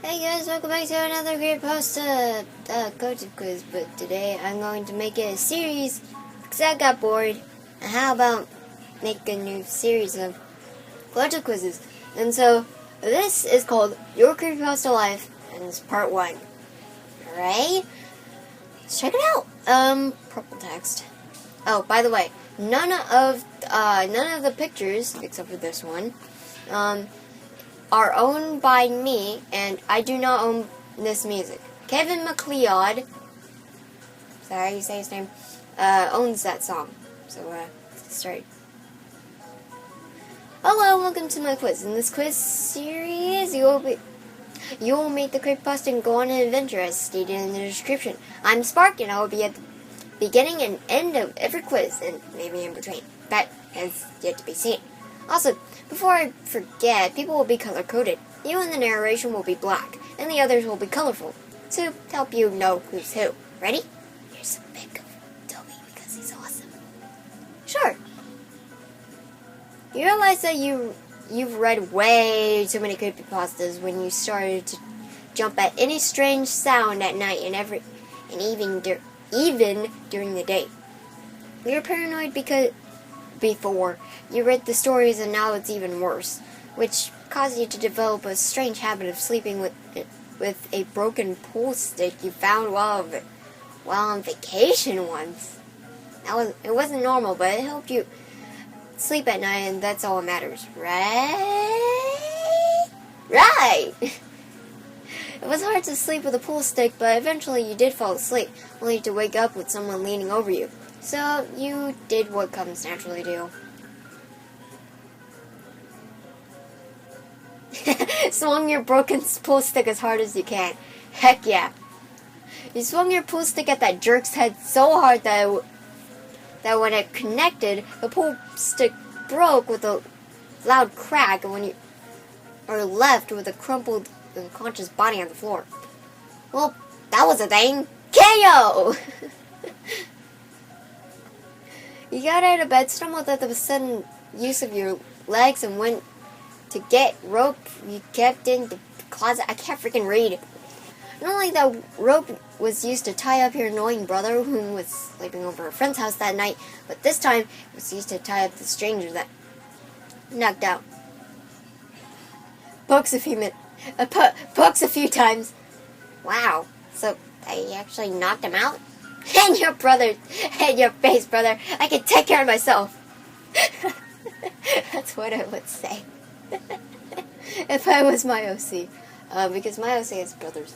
Hey guys, welcome back to another CreepyPasta coaching quiz, but today I'm going to make it a series because I got bored. And how about make a new series of culture quizzes? And so this is called Your CreepyPasta Life, and it's part 1. Alright? Let's check it out. Purple text. Oh, by the way, none of the pictures except for this one, are owned by me, and I do not own this music. Kevin MacLeod, is that how you say his name, owns that song. So, let's start. Hello, welcome to my quiz. In this quiz series, you will meet the creepypasta and go on an adventure as stated in the description. I'm Spark, and I will be at the beginning and end of every quiz, and maybe in between. That has yet to be seen. Also, before I forget, people will be color-coded. You and the narration will be black, and the others will be colorful, to help you know who's who. Ready? Here's a pic of Toby because he's awesome. Sure. You realize that you've read way too many creepypastas when you started to jump at any strange sound at night and even during the day. You're paranoid because before you read the stories, and now it's even worse, which caused you to develop a strange habit of sleeping with a broken pool stick you found while on vacation once. It wasn't normal, but it helped you sleep at night, and that's all that matters, right? Right! It was hard to sleep with a pool stick, but eventually you did fall asleep, only to wake up with someone leaning over you. So you did what comes naturally to. Swung your broken pool stick as hard as you can. Heck yeah. You swung your pool stick at that jerk's head so hard that when it connected, the pool stick broke with a loud crack, and when you are left with a crumpled, unconscious body on the floor. Well, that was a thing. KO! You got out of bed, stumbled at the sudden use of your legs, and went to get rope you kept in the closet. I can't freaking read. Not only that rope was used to tie up your annoying brother who was sleeping over a friend's house that night, but this time it was used to tie up the stranger that knocked out. Pokes a few times. Wow. So they actually knocked him out? And your face, brother. I can take care of myself. That's what I would say. If I was my OC. Because my OC has brothers.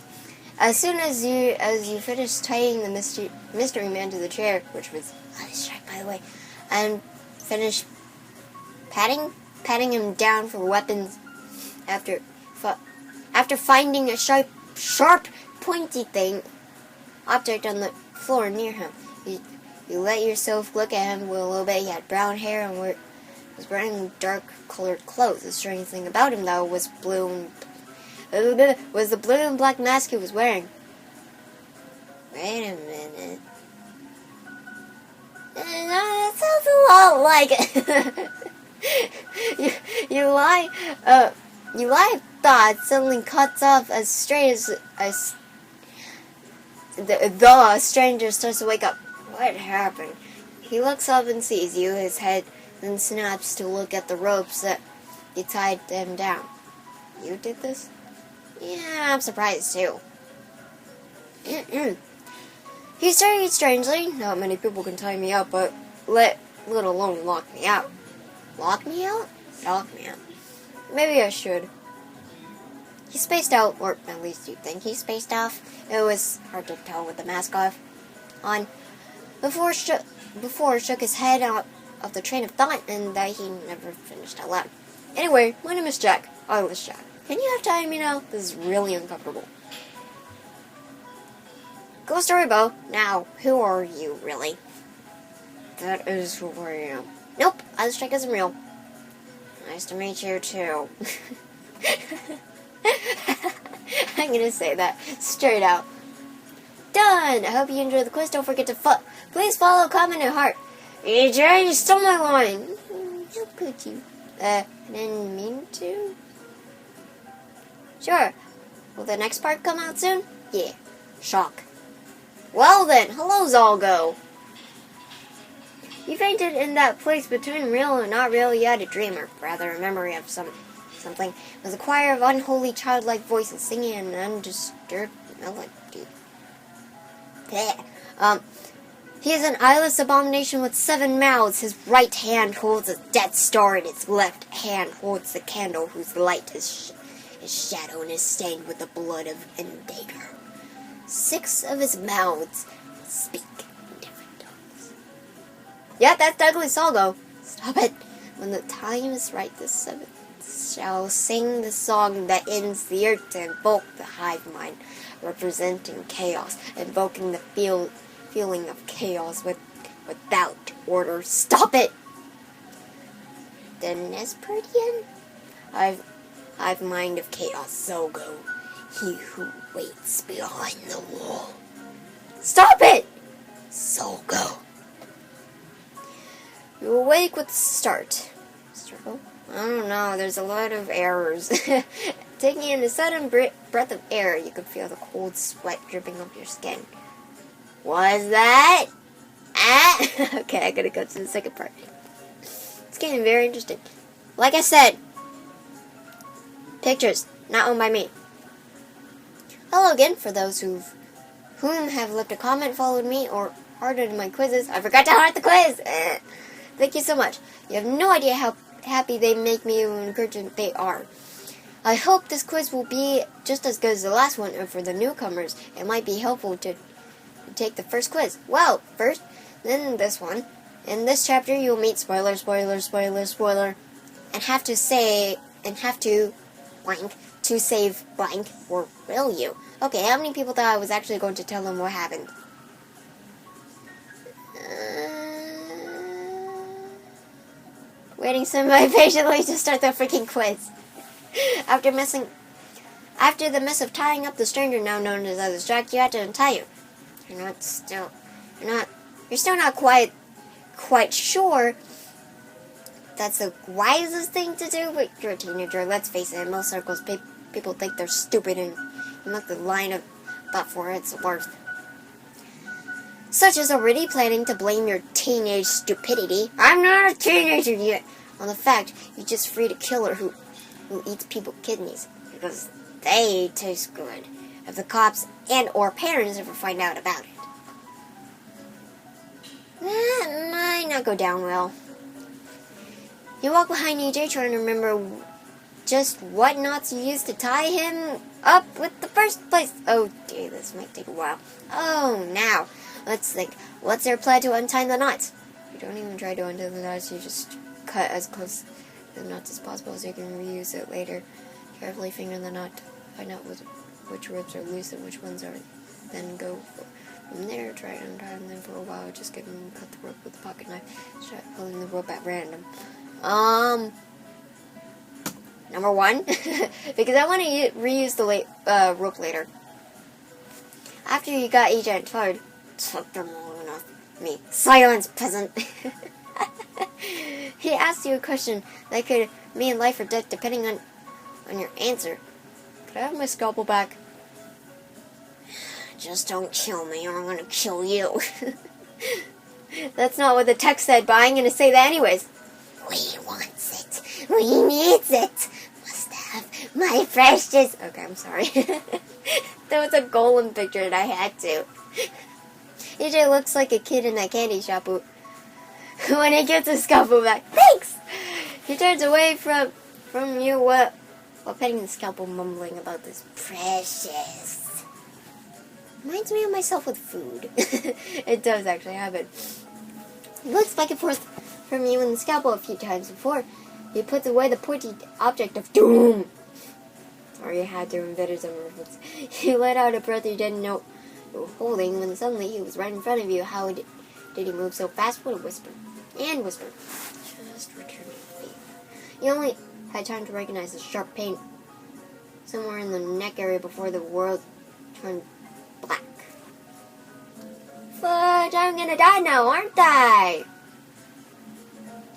As soon as you finished tying the mystery man to the chair, which was on his track, by the way, and finished patting him down for weapons after finding a sharp, pointy object on the floor near him. You let yourself look at him a little bit. He had brown hair and was wearing dark-colored clothes. The strange thing about him, though, was the blue and black mask he was wearing. Wait a minute. That sounds a lot like it. You lie thought suddenly cuts off as straight as the stranger starts to wake up. What happened? He looks up and sees you. His head then snaps to look at the ropes that you tied him down. You did this? Yeah, I'm surprised too. He stared strangely. Not many people can tie me up, but let alone lock me out. Lock me out? Lock me out. Maybe I should. He spaced out, or at least you think he spaced off. It was hard to tell with the mask on. Before shook his head out of the train of thought, and that he never finished out loud. Anyway, my name is Jack. I was Jack. Can you have time, This is really uncomfortable. Ghost story, Bo. Now, who are you, really? That is who I am. Nope, Other Strike isn't real. Nice to meet you, too. I'm gonna say that straight out. Done! I hope you enjoyed the quiz. Don't forget to please follow, comment, and heart. EJ, you stole my line! How could you? I didn't mean to. Sure. Will the next part come out soon? Yeah. Shock. Well then, hello Zalgo. You fainted in that place between real and not real. You had a dream, or rather a memory of something. It was a choir of unholy childlike voices singing an undisturbed melody. Blech. He is an eyeless abomination with 7 mouths. His right hand holds a death star, and his left hand holds the candle whose light is shadow and is stained with the blood of Endager. 6 of his mouths speak in different tongues. Yeah, that's Douglas Salgo. Stop it. When the time is right, the 7th shall sing the song that ends the earth to invoke the hive mind, representing chaos, invoking the feeling of chaos without order. Stop it! The Nespertian? Hive mind of chaos, Zogo. He who waits behind the wall. Stop it! Zogo. You awake with the start. Struggle? I don't know, there's a lot of errors. Taking in a sudden breath of air, you could feel the cold sweat dripping off your skin. Was that? Okay, I gotta go to the second part. It's getting very interesting. Like I said, pictures, not owned by me. Hello again, for those whom have left a comment, followed me, or hearted my quizzes. I forgot to heart the quiz! Thank you so much. You have no idea how happy they make me and encouraging they are. I hope this quiz will be just as good as the last one, and for the newcomers, it might be helpful to take the first quiz. Well, first, then this one. In this chapter, you'll meet spoiler, and have to blank to save blank, or will you? Okay, how many people thought I was actually going to tell them what happened? Waiting semi-patiently to start the freaking quiz. After the mess of tying up the stranger now known as Others Jack, you had to untie you. You're still not quite sure that's the wisest thing to do, but you're a teenager, let's face it, in most circles, people think they're stupid and not the line of thought for it's worth. Such as already planning to blame your teenage stupidity, I'm not a teenager yet, on the fact you just freed a killer who eats people's kidneys, because they taste good, if the cops and or parents ever find out about it. That might not go down well. You walk behind EJ trying to remember just what knots you used to tie him up with the first place. Oh dear, this might take a while. Oh, now, let's think. What's their plan to untie the knots? You don't even try to undo the knots, you just cut as close to the knots as possible so you can reuse it later. Carefully finger the knot to find out which ropes are loose and which ones aren't. Then go from there, try to untie them, then for a while just cut the rope with a pocket knife. Start pulling the rope at random. Number 1, because I want to reuse the rope later. After you got agent tired, took them long enough. Me, silence, peasant. He asked you a question that could mean life or death depending on your answer. Could I have my scalpel back? Just don't kill me or I'm gonna kill you. That's not what the text said, but I'm gonna say that anyways. We wants it. We needs it. Must have my precious. Okay, I'm sorry. There was a golem picture and I had to. EJ looks like a kid in that candy shop when he gets his scalpel back. Thanks! He turns away from you while petting the scalpel, mumbling about this precious. Reminds me of myself with food. It does actually happen. He looks back and forth from you and the scalpel a few times before he puts away the pointy object of doom. Or you had to embed some reference. He let out a breath you didn't know you were holding when suddenly he was right in front of you. How did he move so fast? What a whisper. And whisper. Just returning faith. You only had time to recognize the sharp pain somewhere in the neck area before the world turned black. Fudge, I'm gonna die now, aren't I?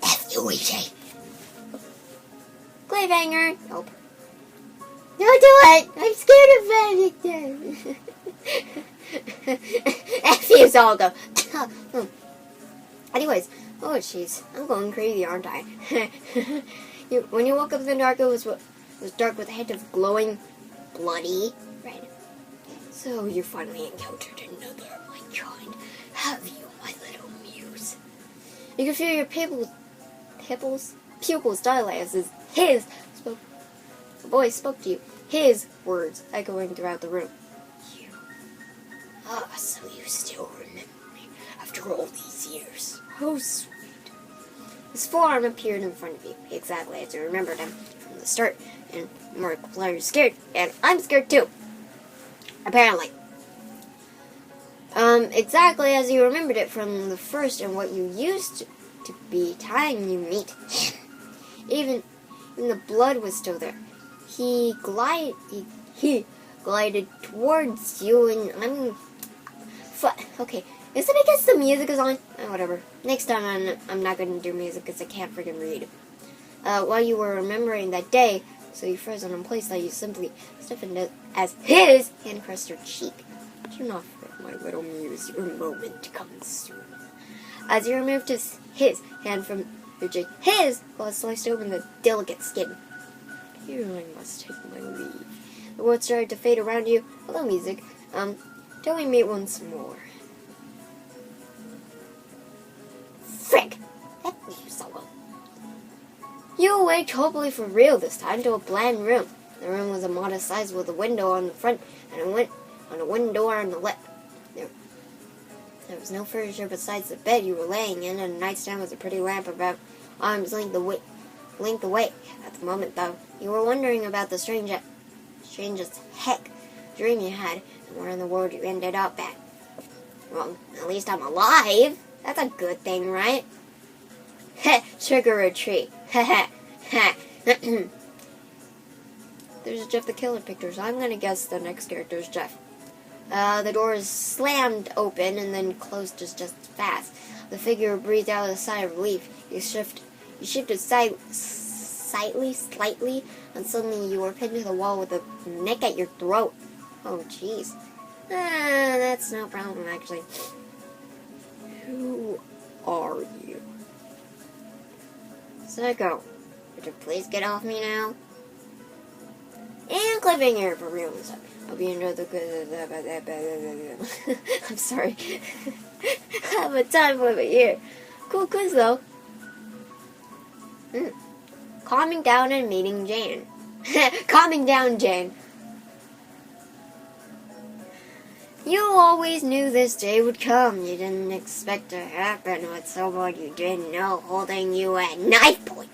F you, EJ. Cliffhanger. Nope. Don't do it! I'm scared of Benedict. F you, Salgo. Anyways, oh jeez, I'm going crazy, aren't I? When you woke up in the dark, it was dark with a hint of glowing, bloody red. So you finally encountered another of my kind, have you, my little muse? You can feel your pupils dilate as the voice spoke to you. His words echoing throughout the room. You. So you still remember me after all these years. How sweet. His forearm appeared in front of you, exactly as you remembered him from the start, and Markiplier is scared, and I'm scared too. Apparently. Exactly as you remembered it from the first and what you used to be time you meet. Even the blood was still there. He glided towards you, and okay. Is it because the music is on? Whatever. Next time I'm not going to do music because I can't freaking read. While you were remembering that day, so you froze in place that you simply stiffened it as his hand pressed your cheek. Do not fret, my little muse, your moment comes soon. As you removed his hand from your cheek, his was sliced open the delicate skin. Here I must take my leave. The world started to fade around you. Hello, music. Till we meet once more. Frick! That you so. You awaked, hopefully for real this time, to a bland room. The room was a modest size with a window on the front and a wooden door on the left. There was no furniture besides the bed you were laying in, and a nightstand with a pretty lamp about arm's length away. At the moment, though, you were wondering about the strangest heck dream you had, and where in the world you ended up at. Well, at least I'm alive. That's a good thing, right? Trigger or treat. There's Jeff the Killer picture, so I'm gonna guess the next character is Jeff. The door is slammed open and then closed just fast. The figure breathed out a sigh of relief. You shifted slightly, and suddenly you were pinned to the wall with a neck at your throat. Oh, jeez. That's no problem, actually. Who are you? Psycho, would you please get off me now? And cliffhanger for real this time. Hope you enjoyed the I'm sorry. I have a time limit here. Cool quiz though. Calming down and meeting Jane. Calming down, Jane. You always knew this day would come. You didn't expect to happen with someone you didn't know holding you at knife point.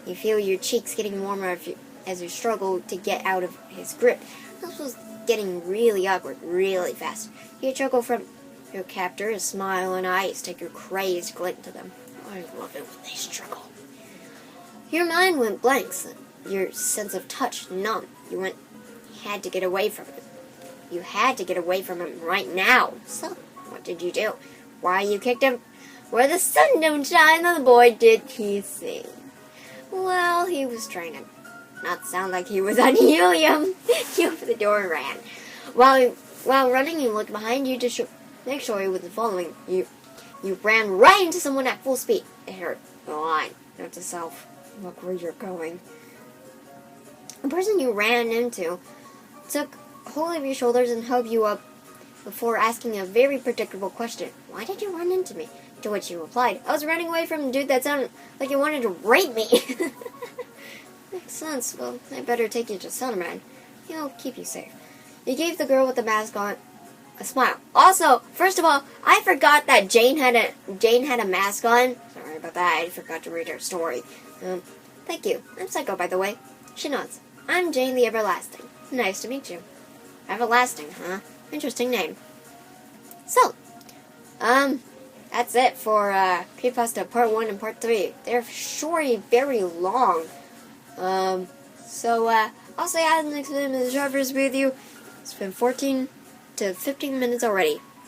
You feel your cheeks getting warmer as you struggle to get out of his grip. This was getting really awkward, really fast. You chuckle from your captor, a smile and eyes take a crazed glint to them. I love it when they struggle. Your mind went blank, your sense of touch numb. You had to get away from it. You had to get away from him right now. So, what did you do? Why you kicked him? Where the sun don't shine on the boy did he sing? Well, he was trying to not sound like he was on helium. He opened the door and ran. While running, you looked behind you to make sure he wasn't following. You ran right into someone at full speed. It hurt. Go on. Note to self. Look where you're going. The person you ran into took hold of your shoulders and held you up before asking a very predictable question. Why did you run into me? To which you replied, I was running away from a dude that sounded like he wanted to rape me. Makes sense. Well, I better take you to Sunman. He'll keep you safe. You gave the girl with the mask on a smile. Also, first of all, I forgot that Jane had a mask on. Sorry about that. I forgot to read her story. Thank you. I'm Psycho, by the way. She nods. I'm Jane the Everlasting. Nice to meet you. Everlasting, huh? Interesting name. So, that's it for CreepyPasta Part 1 and Part 3. They're surely very long. So I'll say I the next minute of the Traverse with you. It's been 14 to 15 minutes already.